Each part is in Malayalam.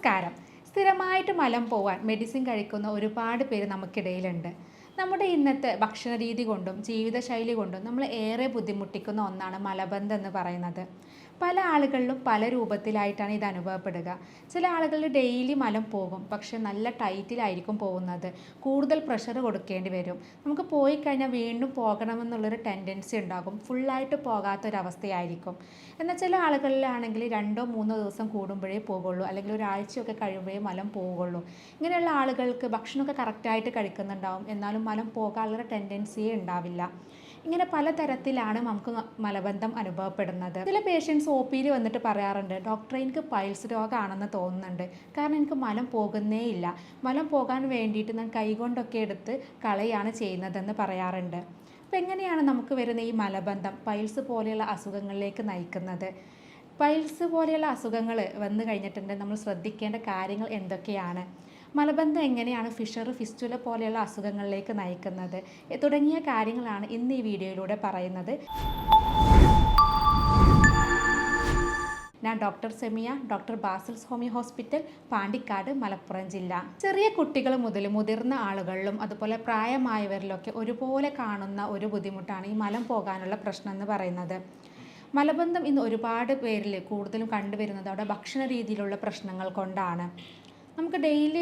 നമസ്കാരം. സ്ഥിരമായിട്ട് മലം പോവാൻ മെഡിസിൻ കഴിക്കുന്ന ഒരുപാട് പേര് നമുക്കിടയിലുണ്ട്. നമ്മുടെ ഇന്നത്തെ ഭക്ഷണ രീതി കൊണ്ടും ജീവിതശൈലി കൊണ്ടും നമ്മൾ ഏറെ ബുദ്ധിമുട്ടിക്കുന്ന ഒന്നാണ് മലബന്ധം എന്ന് പറയുന്നത്. പല ആളുകളിലും പല രൂപത്തിലായിട്ടാണ് ഇത് അനുഭവപ്പെടുക. ചില ആളുകളിൽ ഡെയിലി മലം പോകും, പക്ഷെ നല്ല ടൈറ്റിലായിരിക്കും പോകുന്നത്. കൂടുതൽ പ്രഷർ കൊടുക്കേണ്ടി വരും. നമുക്ക് പോയി കഴിഞ്ഞാൽ വീണ്ടും പോകണമെന്നുള്ളൊരു ടെൻഡൻസി ഉണ്ടാകും. ഫുള്ളായിട്ട് പോകാത്തൊരവസ്ഥയായിരിക്കും. എന്നാൽ ചില ആളുകളിലാണെങ്കിൽ 2-3 ദിവസം കൂടുമ്പോഴേ പോകുള്ളൂ, അല്ലെങ്കിൽ ഒരാഴ്ചയൊക്കെ കഴിയുമ്പോഴേ മലം പോവുകയുള്ളൂ. ഇങ്ങനെയുള്ള ആളുകൾക്ക് ഭക്ഷണമൊക്കെ കറക്റ്റായിട്ട് കഴിക്കുന്നുണ്ടാവും, എന്നാലും മലം പോകാനുള്ള ടെൻഡൻസിയേ ഉണ്ടാവില്ല. ഇങ്ങനെ പലതരത്തിലാണ് നമുക്ക് മലബന്ധം അനുഭവപ്പെടുന്നത്. ചില പേഷ്യൻസ് ഒ പിയിൽ വന്നിട്ട് പറയാറുണ്ട്, ഡോക്ടറെ എനിക്ക് പൈൽസ് രോഗമാണെന്ന് തോന്നുന്നുണ്ട്, കാരണം എനിക്ക് മലം പോകുന്നേ ഇല്ല. മലം പോകാൻ വേണ്ടിയിട്ട് ഞാൻ കൈകൊണ്ടൊക്കെ എടുത്ത് കളയാണ് ചെയ്യുന്നതെന്ന് പറയാറുണ്ട്. അപ്പോൾ എങ്ങനെയാണ് നമുക്ക് വരുന്ന ഈ മലബന്ധം പൈൽസ് പോലെയുള്ള അസുഖങ്ങളിലേക്ക് നയിക്കുന്നത്? പൈൽസ് പോലെയുള്ള അസുഖങ്ങൾ വന്നു കഴിഞ്ഞിട്ടുണ്ടെങ്കിൽ നമ്മൾ ശ്രദ്ധിക്കേണ്ട കാര്യങ്ങൾ എന്തൊക്കെയാണ്? മലബന്ധം എങ്ങനെയാണ് ഫിസ്റ്റുല പോലെയുള്ള അസുഖങ്ങളിലേക്ക് നയിക്കുന്നത് തുടങ്ങിയ കാര്യങ്ങളാണ് ഇന്ന് ഈ വീഡിയോയിലൂടെ പറയുന്നത്. ഞാൻ doctor Semiya, doctor Basil's homeo hospital, Pandikkad, Malappuram ജില്ല. ചെറിയ കുട്ടികൾ മുതൽ മുതിർന്ന ആളുകളിലും അതുപോലെ പ്രായമായവരിലൊക്കെ ഒരുപോലെ കാണുന്ന ഒരു ബുദ്ധിമുട്ടാണ് ഈ മലം പോകാനുള്ള പ്രശ്നം എന്ന് പറയുന്നത്. മലബന്ധം ഇന്ന് ഒരുപാട് പേരിൽ കൂടുതലും കണ്ടുവരുന്നത് അവിടെ ഭക്ഷണ രീതിയിലുള്ള പ്രശ്നങ്ങൾ കൊണ്ടാണ്. നമുക്ക് ഡെയിലി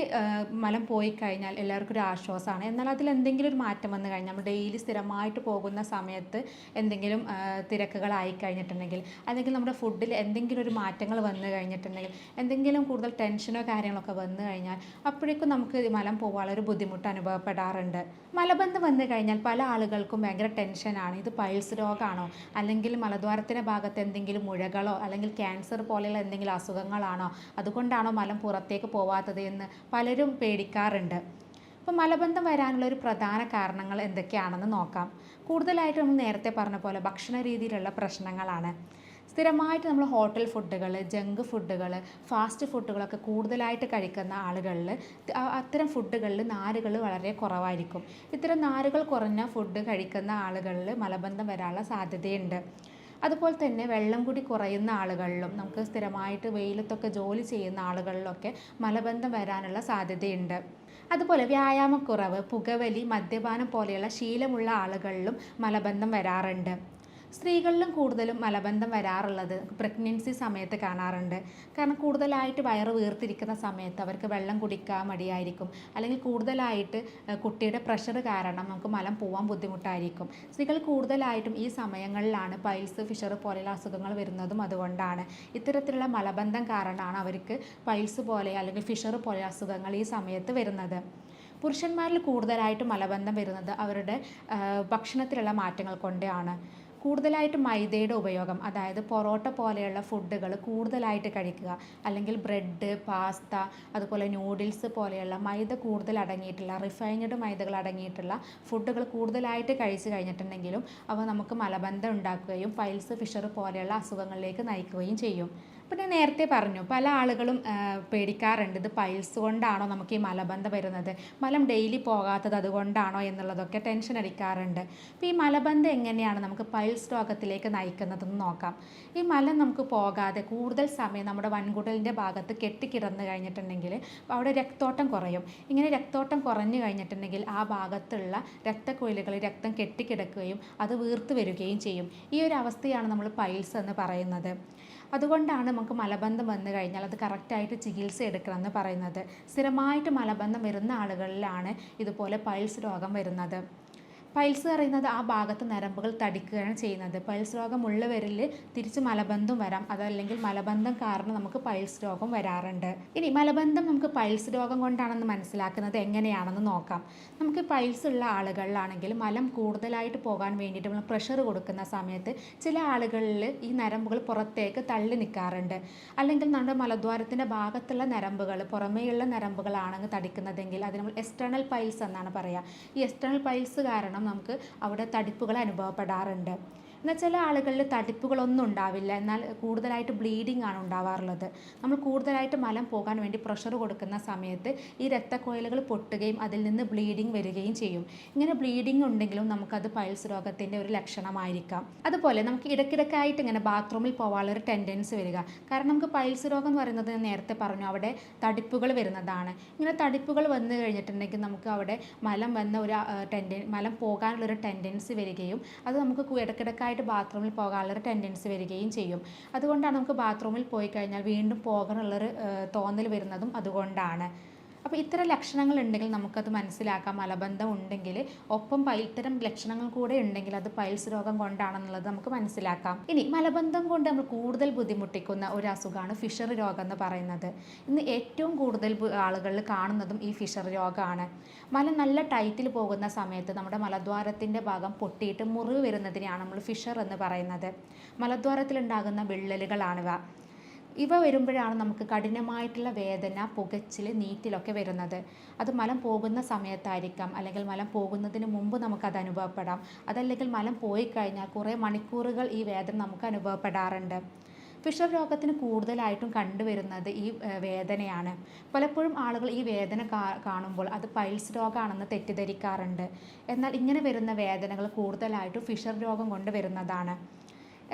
മലം പോയി കഴിഞ്ഞാൽ എല്ലാവർക്കും ഒരു ആശ്വാസമാണ്. എന്നാൽ അതിലെന്തെങ്കിലും ഒരു മാറ്റം വന്നു കഴിഞ്ഞാൽ നമ്മൾ ഡെയിലി സ്ഥിരമായിട്ട് പോകുന്ന സമയത്ത് എന്തെങ്കിലും തിരക്കുകളായി കഴിഞ്ഞിട്ടുണ്ടെങ്കിൽ, അല്ലെങ്കിൽ നമ്മുടെ ഫുഡിൽ എന്തെങ്കിലും ഒരു മാറ്റങ്ങൾ വന്നു കഴിഞ്ഞിട്ടുണ്ടെങ്കിൽ, എന്തെങ്കിലും കൂടുതൽ ടെൻഷനോ കാര്യങ്ങളൊക്കെ വന്നു കഴിഞ്ഞാൽ അപ്പോഴേക്കും നമുക്ക് മലം പോകാനുള്ള ഒരു ബുദ്ധിമുട്ട് അനുഭവപ്പെടാറുണ്ട്. മലബന്ധം വന്നു കഴിഞ്ഞാൽ പല ആളുകൾക്കും ഭയങ്കര ടെൻഷനാണ്. ഇത് പൈൽസ് രോഗമാണോ, അല്ലെങ്കിൽ മലദ്വാരത്തിൻ്റെ ഭാഗത്ത് എന്തെങ്കിലും മുഴകളോ അല്ലെങ്കിൽ ക്യാൻസർ പോലെയുള്ള എന്തെങ്കിലും അസുഖങ്ങളാണോ, അതുകൊണ്ടാണോ മലം പുറത്തേക്ക് പോവാത്തത് എന്ന് പലരും പേടിക്കാറുണ്ട്. അപ്പോൾ മലബന്ധം വരാനുള്ള ഒരു പ്രധാന കാരണങ്ങൾ എന്തൊക്കെയാണെന്ന് നോക്കാം. കൂടുതലായിട്ട് നമ്മൾ നേരത്തെ പറഞ്ഞ പോലെ ഭക്ഷണ രീതിയിലുള്ള പ്രശ്നങ്ങളാണ്. സ്ഥിരമായിട്ട് നമ്മൾ ഹോട്ടൽ ഫുഡുകൾ, ജങ്ക് ഫുഡുകൾ, ഫാസ്റ്റ് ഫുഡുകളൊക്കെ കൂടുതലായിട്ട് കഴിക്കുന്ന ആളുകളിൽ അത്തരം ഫുഡുകളിൽ നാരുകൾ വളരെ കുറവായിരിക്കും. ഇത്തരം നാരുകൾ കുറഞ്ഞ ഫുഡ് കഴിക്കുന്ന ആളുകളിൽ മലബന്ധം വരാനുള്ള സാധ്യതയുണ്ട്. അതുപോലെ തന്നെ വെള്ളം കൂടി കുറയുന്ന ആളുകളിലും, നമുക്ക് സ്ഥിരമായിട്ട് വെയിലത്തൊക്കെ ജോലി ചെയ്യുന്ന ആളുകളിലൊക്കെ മലബന്ധം വരാനുള്ള സാധ്യതയുണ്ട്. അതുപോലെ വ്യായാമക്കുറവ്, പുകവലി, മദ്യപാനം പോലെയുള്ള ശീലമുള്ള ആളുകളിലും മലബന്ധം വരാറുണ്ട്. സ്ത്രീകളിലും കൂടുതലും മലബന്ധം വരാറുള്ളത് പ്രഗ്നൻസി സമയത്ത് കാണാറുണ്ട്. കാരണം കൂടുതലായിട്ട് വയറ് വീർത്തിരിക്കുന്ന സമയത്ത് അവർക്ക് വെള്ളം കുടിക്കാൻ മടിയായിരിക്കും, അല്ലെങ്കിൽ കൂടുതലായിട്ട് കുട്ടിയുടെ പ്രഷർ കാരണം നമുക്ക് മലം പോകാൻ ബുദ്ധിമുട്ടായിരിക്കും. സ്ത്രീകൾ കൂടുതലായിട്ടും ഈ സമയങ്ങളിലാണ് പൈൽസ്, ഫിഷർ പോലെയുള്ള അസുഖങ്ങൾ വരുന്നതും അതുകൊണ്ടാണ്. ഇത്തരത്തിലുള്ള മലബന്ധം കാരണമാണ് അവർക്ക് പൈൽസ് പോലെ അല്ലെങ്കിൽ ഫിഷർ പോലെ അസുഖങ്ങൾ ഈ സമയത്ത് വരുന്നത്. പുരുഷന്മാരിൽ കൂടുതലായിട്ട് മലബന്ധം വരുന്നത് അവരുടെ ഭക്ഷണത്തിലുള്ള മാറ്റങ്ങൾ കൊണ്ടാണ്. കൂടുതലായിട്ട് മൈദയുടെ ഉപയോഗം, അതായത് പൊറോട്ട പോലെയുള്ള ഫുഡുകൾ കൂടുതലായിട്ട് കഴിക്കുക, അല്ലെങ്കിൽ ബ്രെഡ്, പാസ്ത, അതുപോലെ നൂഡിൽസ് പോലെയുള്ള മൈദ കൂടുതൽ അടങ്ങിയിട്ടുള്ള റിഫൈൻഡ് മൈദകൾ അടങ്ങിയിട്ടുള്ള ഫുഡുകൾ കൂടുതലായിട്ട് കഴിച്ചു കഴിഞ്ഞിട്ടുണ്ടെങ്കിലും അവ നമുക്ക് മലബന്ധം ഉണ്ടാക്കുകയും പൈൽസ്, ഫിഷർ പോലെയുള്ള അസുഖങ്ങളിലേക്ക് നയിക്കുകയും ചെയ്യും. പിന്നെ നേരത്തെ പറഞ്ഞു, പല ആളുകളും പേടിക്കാറുണ്ട്, ഇത് പൈൽസ് കൊണ്ടാണോ നമുക്ക് ഈ മലബന്ധം വരുന്നത്, മലം ഡെയിലി പോകാത്തത് അതുകൊണ്ടാണോ എന്നുള്ളതൊക്കെ ടെൻഷൻ അടിക്കാറുണ്ട്. അപ്പോൾ ഈ മലബന്ധം എങ്ങനെയാണ് നമുക്ക് പൈൽസ് രോഗത്തിലേക്ക് നയിക്കുന്നതെന്ന് നോക്കാം. ഈ മലം നമുക്ക് പോകാതെ കൂടുതൽ സമയം നമ്മുടെ വൻകുടലിൻ്റെ ഭാഗത്ത് കെട്ടിക്കിടന്ന് കഴിഞ്ഞിട്ടുണ്ടെങ്കിൽ അവിടെ രക്തോട്ടം കുറയും. ഇങ്ങനെ രക്തോട്ടം കുറഞ്ഞു കഴിഞ്ഞിട്ടുണ്ടെങ്കിൽ ആ ഭാഗത്തുള്ള രക്തക്കുഴലുകളിൽ രക്തം കെട്ടിക്കിടക്കുകയും അത് വീർത്ത് വരികയും ചെയ്യും. ഈ ഒരു അവസ്ഥയാണ് നമ്മൾ പൈൽസ് എന്ന് പറയുന്നത്. അതുകൊണ്ടാണ് നമുക്ക് മലബന്ധം വന്നു കഴിഞ്ഞാൽ അത് കറക്റ്റായിട്ട് ചികിത്സ എടുക്കണമെന്ന് പറയുന്നത്. സ്ഥിരമായിട്ട് മലബന്ധം വരുന്ന ആളുകളിലാണ് ഇതുപോലെ പൈൽസ് രോഗം വരുന്നത്. പൈൽസ് പറയുന്നത് ആ ഭാഗത്ത് നരമ്പുകൾ തടിക്കുകയാണ് ചെയ്യുന്നത്. പൈൽസ് രോഗമുള്ളവരിൽ തിരിച്ച് മലബന്ധം വരാം, അതല്ലെങ്കിൽ മലബന്ധം കാരണം നമുക്ക് പൈൽസ് രോഗം വരാറുണ്ട്. ഇനി മലബന്ധം നമുക്ക് പൈൽസ് രോഗം കൊണ്ടാണെന്ന് മനസ്സിലാക്കുന്നത് എങ്ങനെയാണെന്ന് നോക്കാം. നമുക്ക് പൈൽസ് ഉള്ള ആളുകളിലാണെങ്കിൽ മലം കൂടുതലായിട്ട് പോകാൻ വേണ്ടിയിട്ട് നമ്മൾ പ്രഷർ കൊടുക്കുന്ന സമയത്ത് ചില ആളുകളിൽ ഈ നരമ്പുകൾ പുറത്തേക്ക് തള്ളി നിൽക്കാറുണ്ട്. അല്ലെങ്കിൽ നമ്മുടെ മലദ്വാരത്തിൻ്റെ ഭാഗത്തുള്ള നരമ്പുകൾ, പുറമേയുള്ള നരമ്പുകളാണെങ്കിൽ തടിക്കുന്നതെങ്കിൽ അത് നമ്മൾ എക്സ്റ്റേണൽ പൈൽസ് എന്നാണ് പറയുക. ഈ എക്സ്റ്റേണൽ പൈൽസ് കാരണം നമുക്ക് അവിടെ തടിപ്പുകൾ അനുഭവപ്പെടാറുണ്ട്. എന്നാൽ ചില ആളുകളിൽ തടിപ്പുകളൊന്നും ഉണ്ടാവില്ല, എന്നാൽ കൂടുതലായിട്ട് ബ്ലീഡിംഗ് ആണ് ഉണ്ടാവാറുള്ളത്. നമ്മൾ കൂടുതലായിട്ട് മലം പോകാൻ വേണ്ടി പ്രഷർ കൊടുക്കുന്ന സമയത്ത് ഈ രക്തക്കുഴലുകൾ പൊട്ടുകയും അതിൽ നിന്ന് ബ്ലീഡിംഗ് വരികയും ചെയ്യും. ഇങ്ങനെ ബ്ലീഡിംഗ് ഉണ്ടെങ്കിലും നമുക്കത് പൈൽസ് രോഗത്തിൻ്റെ ഒരു ലക്ഷണമായിരിക്കാം. അതുപോലെ നമുക്ക് ഇടയ്ക്കിടയ്ക്കായിട്ട് ഇങ്ങനെ ബാത്റൂമിൽ പോകാനുള്ളൊരു ടെൻഡൻസി വരിക. കാരണം നമുക്ക് പൈൽസ് രോഗം എന്ന് പറയുന്നത് ഞാൻ നേരത്തെ പറഞ്ഞു, അവിടെ തടിപ്പുകൾ വരുന്നതാണ്. ഇങ്ങനെ തടിപ്പുകൾ വന്നു കഴിഞ്ഞിട്ടുണ്ടെങ്കിൽ നമുക്ക് അവിടെ മലം വന്ന ഒരു മലം പോകാനുള്ളൊരു ടെൻഡൻസി വരികയും അത് നമുക്ക് ഇടയ്ക്കിടയ്ക്കായിട്ട് ബാത്റൂമിൽ പോകാനുള്ളൊരു ടെൻഡൻസി വരികയും ചെയ്യും. അതുകൊണ്ടാണ് നമുക്ക് ബാത്റൂമിൽ പോയി കഴിഞ്ഞാൽ വീണ്ടും പോകാനുള്ളൊരു തോന്നൽ വരുന്നതും അതുകൊണ്ടാണ്. അപ്പോൾ ഇത്തരം ലക്ഷണങ്ങൾ ഉണ്ടെങ്കിൽ നമുക്കത് മനസ്സിലാക്കാം മലബന്ധം ഉണ്ടെങ്കിൽ. ഒപ്പം ഇത്തരം ലക്ഷണങ്ങൾ കൂടെ ഉണ്ടെങ്കിൽ അത് പൈൽസ് രോഗം കൊണ്ടാണെന്നുള്ളത് നമുക്ക് മനസ്സിലാക്കാം. ഇനി മലബന്ധം കൊണ്ട് നമ്മൾ കൂടുതൽ ബുദ്ധിമുട്ടിക്കുന്ന ഒരു അസുഖമാണ് ഫിഷർ രോഗം എന്ന് പറയുന്നത്. ഇന്ന് ഏറ്റവും കൂടുതൽ ആളുകളിൽ കാണുന്നതും ഈ ഫിഷർ രോഗമാണ്. മലം നല്ല ടൈറ്റിൽ പോകുന്ന സമയത്ത് നമ്മുടെ മലദ്വാരത്തിൻ്റെ ഭാഗം പൊട്ടിയിട്ട് മുറിവ് വരുന്നതിനെയാണ് നമ്മൾ ഫിഷർ എന്ന് പറയുന്നത്. മലദ്വാരത്തിലുണ്ടാകുന്ന വിള്ളലുകളാണിവ. ഇവ വരുമ്പോഴാണ് നമുക്ക് കഠിനമായിട്ടുള്ള വേദന, പുകച്ചിൽ, നീറ്റിലൊക്കെ വരുന്നത്. അത് മലം പോകുന്ന സമയത്തായിരിക്കാം, അല്ലെങ്കിൽ മലം പോകുന്നതിന് മുമ്പ് നമുക്കത് അനുഭവപ്പെടാം. അതല്ലെങ്കിൽ മലം പോയി കഴിഞ്ഞാൽ കുറേ മണിക്കൂറുകൾ ഈ വേദന നമുക്ക് അനുഭവപ്പെടാറുണ്ട്. ഫിഷർ രോഗത്തിന് കൂടുതലായിട്ടും കണ്ടുവരുന്നത് ഈ വേദനയാണ്. പലപ്പോഴും ആളുകൾ ഈ വേദന കാണുമ്പോൾ അത് പൈൽസ് രോഗമാണെന്ന് തെറ്റിദ്ധരിക്കാറുണ്ട്. എന്നാൽ ഇങ്ങനെ വരുന്ന വേദനകൾ കൂടുതലായിട്ടും ഫിഷർ രോഗം കൊണ്ട് വരുന്നതാണ്.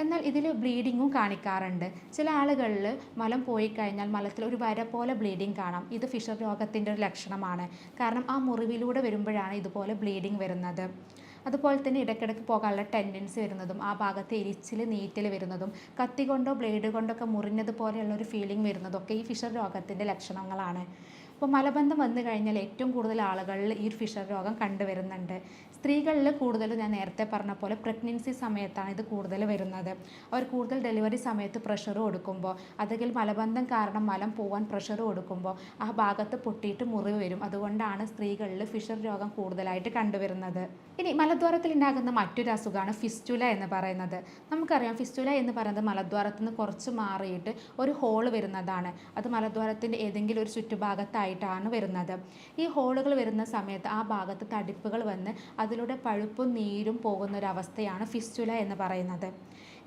എന്നാൽ ഇതിൽ ബ്ലീഡിങ്ങും കാണിക്കാറുണ്ട്. ചില ആളുകളിൽ മലം പോയി കഴിഞ്ഞാൽ മലത്തിൽ ഒരു വര പോലെ ബ്ലീഡിങ് കാണാം. ഇത് ഫിഷർ രോഗത്തിൻ്റെ ഒരു ലക്ഷണമാണ്. കാരണം ആ മുറിവിലൂടെ വരുമ്പോഴാണ് ഇതുപോലെ ബ്ലീഡിങ് വരുന്നത്. അതുപോലെ തന്നെ ഇടയ്ക്കിടയ്ക്ക് പോകാനുള്ള ടെൻഡൻസി വരുന്നതും ആ ഭാഗത്ത് എരിച്ചിൽ, നീറ്റൽ വരുന്നതും കത്തി കൊണ്ടോ ബ്ലേഡ് കൊണ്ടൊക്കെ മുറിഞ്ഞതുപോലെയുള്ള ഒരു ഫീലിംഗ് വരുന്നതൊക്കെ ഈ ഫിഷർ രോഗത്തിൻ്റെ ലക്ഷണങ്ങളാണ്. അപ്പോൾ മലബന്ധം വന്നു കഴിഞ്ഞാൽ ഏറ്റവും കൂടുതൽ ആളുകളിൽ ഈ ഫിഷർ രോഗം കണ്ടുവരുന്നുണ്ട്. സ്ത്രീകളിൽ കൂടുതൽ ഞാൻ നേരത്തെ പറഞ്ഞ പോലെ പ്രഗ്നൻസി സമയത്താണ് ഇത് കൂടുതൽ വരുന്നത്. അവർ കൂടുതൽ ഡെലിവറി സമയത്ത് പ്രഷർ കൊടുക്കുമ്പോൾ, അല്ലെങ്കിൽ മലബന്ധം കാരണം മലം പോകാൻ പ്രഷർ കൊടുക്കുമ്പോൾ ആ ഭാഗത്ത് പൊട്ടിയിട്ട് മുറിവ് വരും. അതുകൊണ്ടാണ് സ്ത്രീകളിൽ ഫിഷർ രോഗം കൂടുതലായിട്ട് കണ്ടുവരുന്നത്. ഇനി മലദ്വാരത്തിൽ ഉണ്ടാകുന്ന മറ്റൊരു അസുഖമാണ് ഫിസ്റ്റുല എന്ന് പറയുന്നത്. നമുക്കറിയാം ഫിസ്റ്റുല എന്ന് പറയുന്നത് മലദ്വാരത്തിൽ നിന്ന് കുറച്ച് മാറിയിട്ട് ഒരു ഹോള് വരുന്നതാണ്. അത് മലദ്വാരത്തിൻ്റെ ഏതെങ്കിലും ഒരു ചുറ്റുഭാഗത്തായിട്ടാണ് വരുന്നത്. ഈ ഹോളുകൾ വരുന്ന സമയത്ത് ആ ഭാഗത്ത് തടിപ്പുകൾ വന്ന് അതിലൂടെ പഴുപ്പും നീരും പോകുന്നൊരവസ്ഥയാണ് ഫിസ്റ്റുല എന്ന് പറയുന്നത്.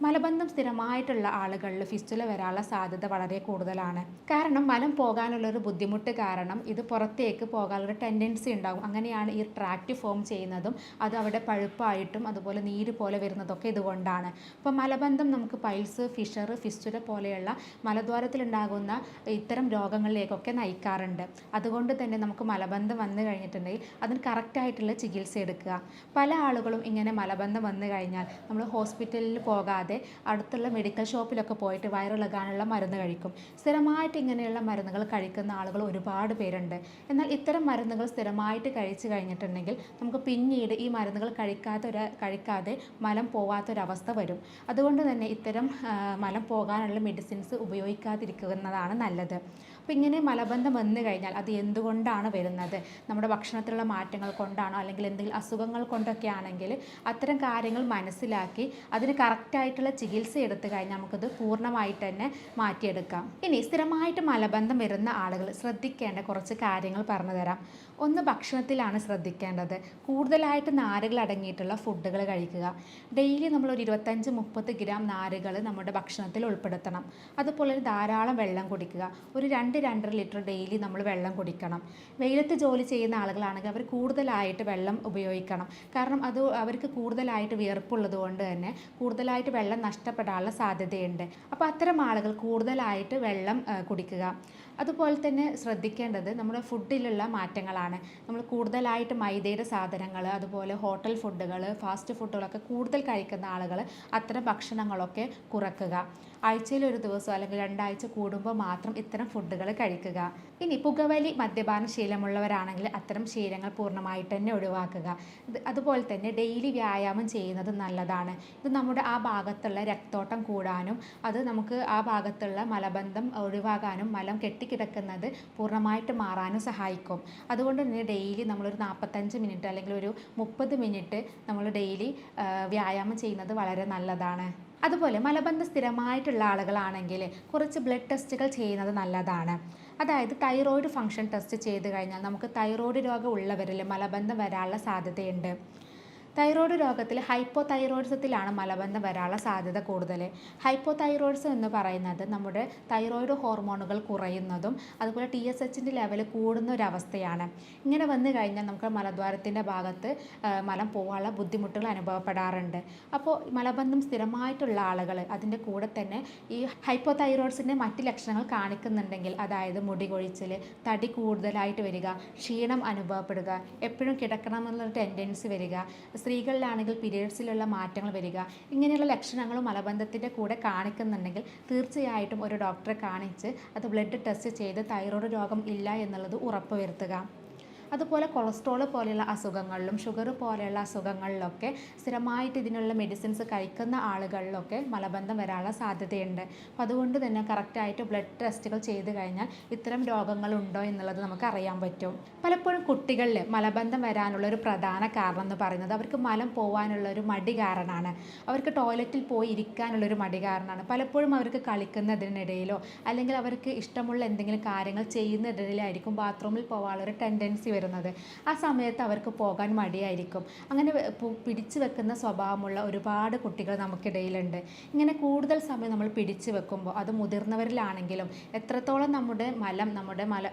മലബന്ധം സ്ഥിരമായിട്ടുള്ള ആളുകളിൽ ഫിസ്റ്റുല വരാനുള്ള സാധ്യത വളരെ കൂടുതലാണ്. കാരണം മലം പോകാനുള്ളൊരു ബുദ്ധിമുട്ട് കാരണം ഇത് പുറത്തേക്ക് പോകാനുള്ളൊരു ടെൻഡൻസി ഉണ്ടാകും. അങ്ങനെയാണ് ഈ ട്രാക്റ്റ് ഫോം ചെയ്യുന്നതും അത് അവിടെ പഴുപ്പായിട്ടും അതുപോലെ നീര് പോലെ വരുന്നതൊക്കെ ഇതുകൊണ്ടാണ്. അപ്പോൾ മലബന്ധം നമുക്ക് പൈൽസ്, ഫിഷർ, ഫിസ്റ്റുല പോലെയുള്ള മലദ്വാരത്തിലുണ്ടാകുന്ന ഇത്തരം രോഗങ്ങളിലേക്കൊക്കെ നയിക്കാറുണ്ട്. അതുകൊണ്ട് തന്നെ നമുക്ക് മലബന്ധം വന്നു കഴിഞ്ഞിട്ടുണ്ടെങ്കിൽ അതിന് കറക്റ്റായിട്ടുള്ള ചികിത്സ എടുക്കുക. പല ആളുകളും ഇങ്ങനെ മലബന്ധം വന്നു കഴിഞ്ഞാൽ നമ്മൾ ഹോസ്പിറ്റലിൽ പോകാതെ അടുത്തുള്ള മെഡിക്കൽ ഷോപ്പിലൊക്കെ പോയിട്ട് വയറിളകാനുള്ള മരുന്ന് കഴിക്കും. സ്ഥിരമായിട്ട് ഇങ്ങനെയുള്ള മരുന്നുകൾ കഴിക്കുന്ന ആളുകൾ ഒരുപാട് പേരുണ്ട്. എന്നാൽ ഇത്തരം മരുന്നുകൾ സ്ഥിരമായിട്ട് കഴിച്ചു കഴിഞ്ഞിട്ടുണ്ടെങ്കിൽ നമുക്ക് പിന്നീട് ഈ മരുന്നുകൾ കഴിക്കാതെ മലം പോവാത്തൊരവസ്ഥ വരും. അതുകൊണ്ട് തന്നെ ഇത്തരം മലം പോകാനുള്ള മെഡിസിൻസ് ഉപയോഗിക്കാതിരിക്കുന്നതാണ് നല്ലത്. അപ്പോൾ ഇങ്ങനെ മലബന്ധം വന്നു കഴിഞ്ഞാൽ അത് എന്തുകൊണ്ടാണ് വരുന്നത്, നമ്മുടെ ഭക്ഷണത്തിലുള്ള മാറ്റങ്ങൾ കൊണ്ടാണോ അല്ലെങ്കിൽ എന്തെങ്കിലും അസുഖങ്ങൾ കൊണ്ടൊക്കെ ആണെങ്കിൽ അത്തരം കാര്യങ്ങൾ മനസ്സിലാക്കി അതിന് കറക്റ്റായിട്ടുള്ള ചികിത്സ എടുത്തു കഴിഞ്ഞാൽ നമുക്കത് പൂർണ്ണമായിട്ട് തന്നെ മാറ്റിയെടുക്കാം. ഇനി സ്ഥിരമായിട്ട് മലബന്ധം വരുന്ന ആളുകൾ ശ്രദ്ധിക്കേണ്ട കുറച്ച് കാര്യങ്ങൾ പറഞ്ഞു തരാം. ഒന്ന്, ഭക്ഷണത്തിലാണ് ശ്രദ്ധിക്കേണ്ടത്. കൂടുതലായിട്ട് നാരുകൾ അടങ്ങിയിട്ടുള്ള ഫുഡുകൾ കഴിക്കുക. ഡെയിലി നമ്മളൊരു 25-30 ഗ്രാം നാരുകൾ നമ്മുടെ ഭക്ഷണത്തിൽ ഉൾപ്പെടുത്തണം. അതുപോലെ ധാരാളം വെള്ളം കുടിക്കുക. ഒരു 2-2.5 ലിറ്റർ ഡെയിലി നമ്മൾ വെള്ളം കുടിക്കണം. വെയിലത്ത് ജോലി ചെയ്യുന്ന ആളുകളാണെങ്കിൽ അവർ കൂടുതലായിട്ട് വെള്ളം ഉപയോഗിക്കണം. കാരണം അത് അവർക്ക് കൂടുതലായിട്ട് വിയർപ്പുള്ളത് കൊണ്ട് തന്നെ കൂടുതലായിട്ട് വെള്ളം നഷ്ടപ്പെടാനുള്ള സാധ്യതയുണ്ട്. അപ്പോൾ അത്തരം ആളുകൾ കൂടുതലായിട്ട് വെള്ളം കുടിക്കുക. അതുപോലെ തന്നെ ശ്രദ്ധിക്കേണ്ടത് നമ്മുടെ ഫുഡിലുള്ള മാറ്റങ്ങളാണ്. നമ്മൾ കൂടുതലായിട്ട് മൈദയുടെ സാധനങ്ങൾ, അതുപോലെ ഹോട്ടൽ ഫുഡുകൾ, ഫാസ്റ്റ് ഫുഡുകളൊക്കെ കൂടുതൽ കഴിക്കുന്ന ആളുകൾ അത്തരം ഭക്ഷണങ്ങളൊക്കെ കുറയ്ക്കുക. ആഴ്ചയിൽ ഒരു ദിവസം അല്ലെങ്കിൽ 2 ആഴ്ച കൂടുമ്പോൾ മാത്രം ഇത്തരം ഫുഡുകൾ കഴിക്കുക. ഇനി പുകവലി, മദ്യപാന ശീലമുള്ളവരാണെങ്കിൽ അത്തരം ശീലങ്ങൾ പൂർണ്ണമായിട്ട് തന്നെ ഒഴിവാക്കുക. അതുപോലെ തന്നെ ഡെയിലി വ്യായാമം ചെയ്യുന്നത് നല്ലതാണ്. ഇത് നമ്മുടെ ആ ഭാഗത്തുള്ള രക്തോട്ടം കൂടാനും അത് നമുക്ക് ആ ഭാഗത്തുള്ള മലബന്ധം ഒഴിവാകാനും മലം കെട്ടിക്കിടക്കുന്നത് പൂർണ്ണമായിട്ട് മാറാനും സഹായിക്കും. അതുകൊണ്ട് തന്നെ ഡെയിലി നമ്മളൊരു 45 മിനിറ്റ് അല്ലെങ്കിൽ ഒരു 30 മിനിറ്റ് നമ്മൾ ഡെയിലി വ്യായാമം ചെയ്യുന്നത് വളരെ നല്ലതാണ്. അതുപോലെ മലബന്ധം സ്ഥിരമായിട്ടുള്ള ആളുകളാണെങ്കിൽ കുറച്ച് ബ്ലഡ് ടെസ്റ്റുകൾ ചെയ്യുന്നത് നല്ലതാണ്. അതായത് തൈറോയിഡ് ഫംഗ്ഷൻ ടെസ്റ്റ് ചെയ്ത് കഴിഞ്ഞാൽ നമുക്ക് തൈറോയിഡ് രോഗം ഉള്ളവരിൽ മലബന്ധം വരാനുള്ള സാധ്യതയുണ്ട്. തൈറോയ്ഡ് രോഗത്തിൽ ഹൈപ്പോതൈറോയിഡിസത്തിലാണ് മലബന്ധം വരാനുള്ള സാധ്യത കൂടുതൽ. ഹൈപ്പോതൈറോയിഡിസം എന്ന് പറയുന്നത് നമ്മുടെ തൈറോയ്ഡ് ഹോർമോണുകൾ കുറയുന്നതും അതുപോലെ TSHൻ്റെ ലെവൽ കൂടുന്ന ഒരവസ്ഥയാണ്. ഇങ്ങനെ വന്നു കഴിഞ്ഞാൽ നമുക്ക് മലദ്വാരത്തിൻ്റെ ഭാഗത്ത് മലം പോകാനുള്ള ബുദ്ധിമുട്ടുകൾ അനുഭവപ്പെടാറുണ്ട്. അപ്പോൾ മലബന്ധം സ്ഥിരമായിട്ടുള്ള ആളുകൾ അതിൻ്റെ കൂടെ തന്നെ ഈ ഹൈപ്പോതൈറോയിഡ്സിൻ്റെ മറ്റ് ലക്ഷണങ്ങൾ കാണിക്കുന്നുണ്ടെങ്കിൽ, അതായത് മുടി കൊഴിച്ചിൽ, തടി കൂടുതലായിട്ട് വരിക, ക്ഷീണം അനുഭവപ്പെടുക, എപ്പോഴും കിടക്കണമെന്നുള്ള ടെൻഡൻസി വരിക, സ്ത്രീകളിലാണെങ്കിൽ പീരിയഡ്സിലുള്ള മാറ്റങ്ങൾ വരിക, ഇങ്ങനെയുള്ള ലക്ഷണങ്ങളും മലബന്ധത്തിൻ്റെ കൂടെ കാണിക്കുന്നുണ്ടെങ്കിൽ തീർച്ചയായിട്ടും ഒരു ഡോക്ടറെ കാണിച്ച് അത് ബ്ലഡ് ടെസ്റ്റ് ചെയ്ത് തൈറോയ്ഡ് രോഗം ഇല്ല എന്നുള്ളത് ഉറപ്പുവരുത്തുക. അതുപോലെ കൊളസ്ട്രോൾ പോലെയുള്ള അസുഖങ്ങളിലും ഷുഗർ പോലെയുള്ള അസുഖങ്ങളിലൊക്കെ സ്ഥിരമായിട്ട് ഇതിനുള്ള മെഡിസിൻസ് കഴിക്കുന്ന ആളുകളിലൊക്കെ മലബന്ധം വരാനുള്ള സാധ്യതയുണ്ട്. അപ്പോൾ അതുകൊണ്ട് തന്നെ കറക്റ്റായിട്ട് ബ്ലഡ് ടെസ്റ്റുകൾ ചെയ്ത് കഴിഞ്ഞാൽ ഇത്തരം രോഗങ്ങളുണ്ടോ എന്നുള്ളത് നമുക്ക് അറിയാൻ പറ്റും. പലപ്പോഴും കുട്ടികളിൽ മലബന്ധം വരാനുള്ള ഒരു പ്രധാന കാരണം എന്ന് പറയുന്നത് അവർക്ക് മലം പോകാനുള്ള ഒരു മടി കാരണമാണ്. അവർക്ക് ടോയ്ലറ്റിൽ പോയി ഇരിക്കാനുള്ളൊരു മടി കാരണമാണ്. പലപ്പോഴും അവർക്ക് കളിക്കുന്നതിനിടയിലോ അല്ലെങ്കിൽ അവർക്ക് ഇഷ്ടമുള്ള എന്തെങ്കിലും കാര്യങ്ങൾ ചെയ്യുന്നതിനിടയിലായിരിക്കും ബാത്റൂമിൽ പോകാനുള്ളൊരു ടെൻഡൻസി വരുന്നത്. ആ സമയത്ത് അവർക്ക് പോകാൻ മടിയായിരിക്കും. അങ്ങനെ പിടിച്ചു വെക്കുന്ന സ്വഭാവമുള്ള ഒരുപാട് കുട്ടികൾ നമുക്കിടയിലുണ്ട്. ഇങ്ങനെ കൂടുതൽ സമയം നമ്മൾ പിടിച്ചു വെക്കുമ്പോൾ അത് മുതിർന്നവരിലാണെങ്കിലും എത്രത്തോളം നമ്മുടെ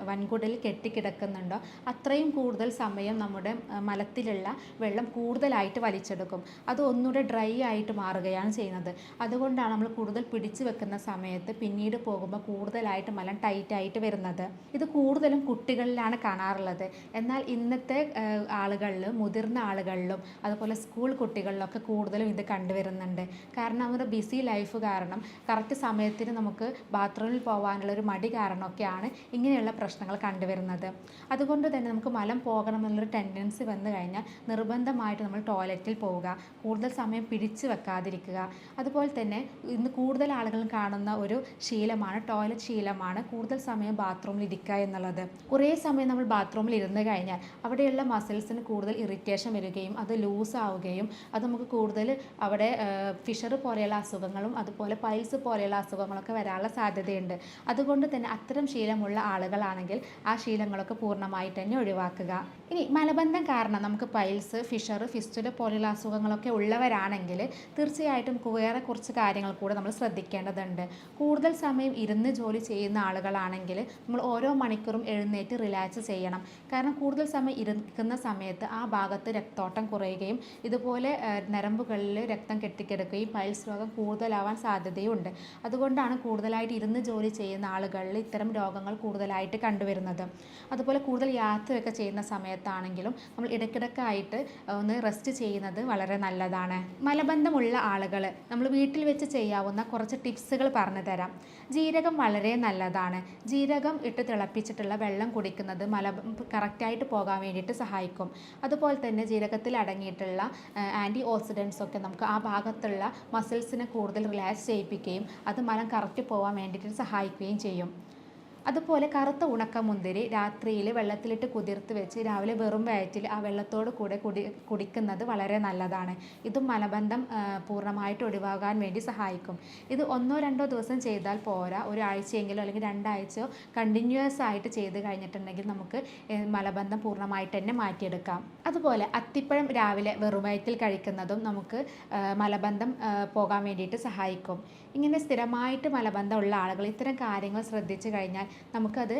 വൻകുടലിൽ കെട്ടിക്കിടക്കുന്നുണ്ടോ അത്രയും കൂടുതൽ സമയം നമ്മുടെ മലത്തിലുള്ള വെള്ളം കൂടുതലായിട്ട് വലിച്ചെടുക്കും. അത് ഒന്നുകൂടെ ഡ്രൈ ആയിട്ട് മാറുകയാണ് ചെയ്യുന്നത്. അതുകൊണ്ടാണ് നമ്മൾ കൂടുതൽ പിടിച്ചു വെക്കുന്ന സമയത്ത് പിന്നീട് പോകുമ്പോൾ കൂടുതലായിട്ട് മലം ടൈറ്റായിട്ട് വരുന്നത്. ഇത് കൂടുതലും കുട്ടികളിലാണ് കാണാറുള്ളത്. എന്നാൽ ഇന്നത്തെ ആളുകളിലും മുതിർന്ന ആളുകളിലും അതുപോലെ സ്കൂൾ കുട്ടികളിലൊക്കെ കൂടുതലും ഇത് കണ്ടുവരുന്നുണ്ട്. കാരണം അവരുടെ ബിസി ലൈഫ് കാരണം കറക്റ്റ് സമയത്തിന് നമുക്ക് ബാത്റൂമിൽ പോകാനുള്ളൊരു മടി കാരണമൊക്കെയാണ് ഇങ്ങനെയുള്ള പ്രശ്നങ്ങൾ കണ്ടുവരുന്നത്. അതുകൊണ്ട് തന്നെ നമുക്ക് മലം പോകണം എന്നുള്ളൊരു ടെൻഡൻസി വന്നു കഴിഞ്ഞാൽ നിർബന്ധമായിട്ട് നമ്മൾ ടോയ്ലറ്റിൽ പോവുക, കൂടുതൽ സമയം പിടിച്ചു വെക്കാതിരിക്കുക. അതുപോലെ തന്നെ ഇന്ന് കൂടുതൽ ആളുകളും കാണുന്ന ഒരു ശീലമാണ് ടോയ്ലറ്റ് ശീലമാണ് കൂടുതൽ സമയം ബാത്റൂമിൽ ഇരിക്കുക എന്നുള്ളത്. കുറേ സമയം നമ്മൾ ബാത്റൂമിൽ ഇരുന്ന് കഴിഞ്ഞാൽ അവിടെയുള്ള മസിൽസിന് കൂടുതൽ ഇറിറ്റേഷൻ വരികയും അത് ലൂസ് ആവുകയും അത് നമുക്ക് കൂടുതൽ അവിടെ ഫിഷർ പോലെയുള്ള അസുഖങ്ങളും അതുപോലെ പൈൽസ് പോലെയുള്ള അസുഖങ്ങളൊക്കെ വരാനുള്ള സാധ്യതയുണ്ട്. അതുകൊണ്ട് തന്നെ അത്തരം ശീലമുള്ള ആളുകളാണെങ്കിൽ ആ ശീലങ്ങളൊക്കെ പൂർണ്ണമായിട്ട് തന്നെ ഒഴിവാക്കുക. ഇനി മലബന്ധം കാരണം നമുക്ക് പൈൽസ്, ഫിഷർ, ഫിസ്റ്റുല പോലെയുള്ള അസുഖങ്ങളൊക്കെ ഉള്ളവരാണെങ്കിൽ തീർച്ചയായിട്ടും വേറെ കുറച്ച് കാര്യങ്ങൾ കൂടെ നമ്മൾ ശ്രദ്ധിക്കേണ്ടതുണ്ട്. കൂടുതൽ സമയം ഇരുന്ന് ജോലി ചെയ്യുന്ന ആളുകളാണെങ്കിൽ നമ്മൾ ഓരോ മണിക്കൂറും എഴുന്നേറ്റ് റിലാക്സ് ചെയ്യണം. കാരണം കൂടുതൽ സമയം ഇരിക്കുന്ന സമയത്ത് ആ ഭാഗത്ത് രക്തോട്ടം കുറയുകയും ഇതുപോലെ നരമ്പുകളിൽ രക്തം കെട്ടിക്കിടക്കുകയും പൈൽസ് രോഗം കൂടുതലാവാൻ സാധ്യതയുണ്ട്. അതുകൊണ്ടാണ് കൂടുതലായിട്ട് ഇരുന്ന് ജോലി ചെയ്യുന്ന ആളുകളിൽ ഇത്തരം രോഗങ്ങൾ കൂടുതലായിട്ട് കണ്ടുവരുന്നത്. അതുപോലെ കൂടുതൽ യാത്രയൊക്കെ ചെയ്യുന്ന സമയത്താണെങ്കിലും നമ്മൾ ഇടയ്ക്കിടയ്ക്കായിട്ട് ഒന്ന് റെസ്റ്റ് ചെയ്യുന്നത് വളരെ നല്ലതാണ്. മലബന്ധമുള്ള ആളുകൾ നമ്മൾ വീട്ടിൽ വെച്ച് ചെയ്യാവുന്ന കുറച്ച് ടിപ്സുകൾ പറഞ്ഞു തരാം. ജീരകം വളരെ നല്ലതാണ്. ജീരകം ഇട്ട് തിളപ്പിച്ചിട്ടുള്ള വെള്ളം കുടിക്കുന്നത് കറക്റ്റായിട്ട് പോകാൻ വേണ്ടിയിട്ട് സഹായിക്കും. അതുപോലെ തന്നെ ജീരകത്തിൽ അടങ്ങിയിട്ടുള്ള ആൻറ്റി ഓക്സിഡൻസ് ഒക്കെ നമുക്ക് ആ ഭാഗത്തുള്ള മസിൽസിനെ കൂടുതൽ റിലാക്സ് ചെയ്യിപ്പിക്കുകയും അത് മലം കറക്റ്റ് പോകാൻ വേണ്ടിയിട്ട് സഹായിക്കുകയും ചെയ്യും. അതുപോലെ കറുത്ത ഉണക്കമുന്തിരി രാത്രിയിൽ വെള്ളത്തിലിട്ട് കുതിർത്ത് വെച്ച് രാവിലെ വെറും വയറ്റിൽ ആ വെള്ളത്തോട് കൂടെ കുടിക്കുന്നത് വളരെ നല്ലതാണ്. ഇതും മലബന്ധം പൂർണ്ണമായിട്ട് ഒഴിവാകാൻ വേണ്ടി സഹായിക്കും. ഇത് 1-2 ദിവസം ചെയ്താൽ പോരാ, ഒരാഴ്ചയെങ്കിലോ അല്ലെങ്കിൽ 2 ആഴ്ചയോ കണ്ടിന്യൂസ് ആയിട്ട് ചെയ്ത് കഴിഞ്ഞിട്ടുണ്ടെങ്കിൽ നമുക്ക് മലബന്ധം പൂർണ്ണമായിട്ട് തന്നെ മാറ്റിയെടുക്കാം. അതുപോലെ അത്തിപ്പഴം രാവിലെ വെറും വയറ്റിൽ കഴിക്കുന്നതും നമുക്ക് മലബന്ധം പോകാൻ വേണ്ടിയിട്ട് സഹായിക്കും. ഇങ്ങനെ സ്ഥിരമായിട്ട് മലബന്ധമുള്ള ആളുകൾ ഇത്തരം കാര്യങ്ങൾ ശ്രദ്ധിച്ചു കഴിഞ്ഞാൽ നമുക്കത്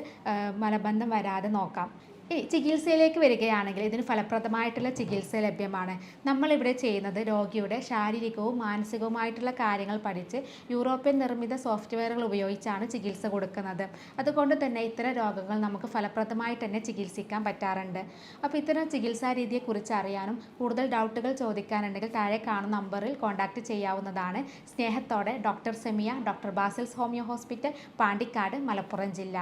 മലബന്ധം വരാതെ നോക്കാം. ഈ ചികിത്സയിലേക്ക് വരികയാണെങ്കിൽ ഇതിന് ഫലപ്രദമായിട്ടുള്ള ചികിത്സ ലഭ്യമാണ്. നമ്മളിവിടെ ചെയ്യുന്നത് രോഗിയുടെ ശാരീരികവും മാനസികവുമായിട്ടുള്ള കാര്യങ്ങൾ പഠിച്ച് യൂറോപ്യൻ നിർമ്മിത സോഫ്റ്റ്വെയറുകൾ ഉപയോഗിച്ചാണ് ചികിത്സ കൊടുക്കുന്നത്. അതുകൊണ്ട് തന്നെ ഇത്തരം രോഗങ്ങൾ നമുക്ക് ഫലപ്രദമായിട്ട് തന്നെ ചികിത്സിക്കാൻ പറ്റാറുണ്ട്. അപ്പോൾ ഇത്തരം ചികിത്സാ രീതിയെക്കുറിച്ച് അറിയാനും കൂടുതൽ ഡൗട്ടുകൾ ചോദിക്കാനുണ്ടെങ്കിൽ താഴെ കാണുന്ന നമ്പറിൽ കോൺടാക്റ്റ് ചെയ്യാവുന്നതാണ്. സ്നേഹത്തോടെ doctor Semiya, doctor Basil's homeo hospital, Pandikkad, Malappuram ജില്ല.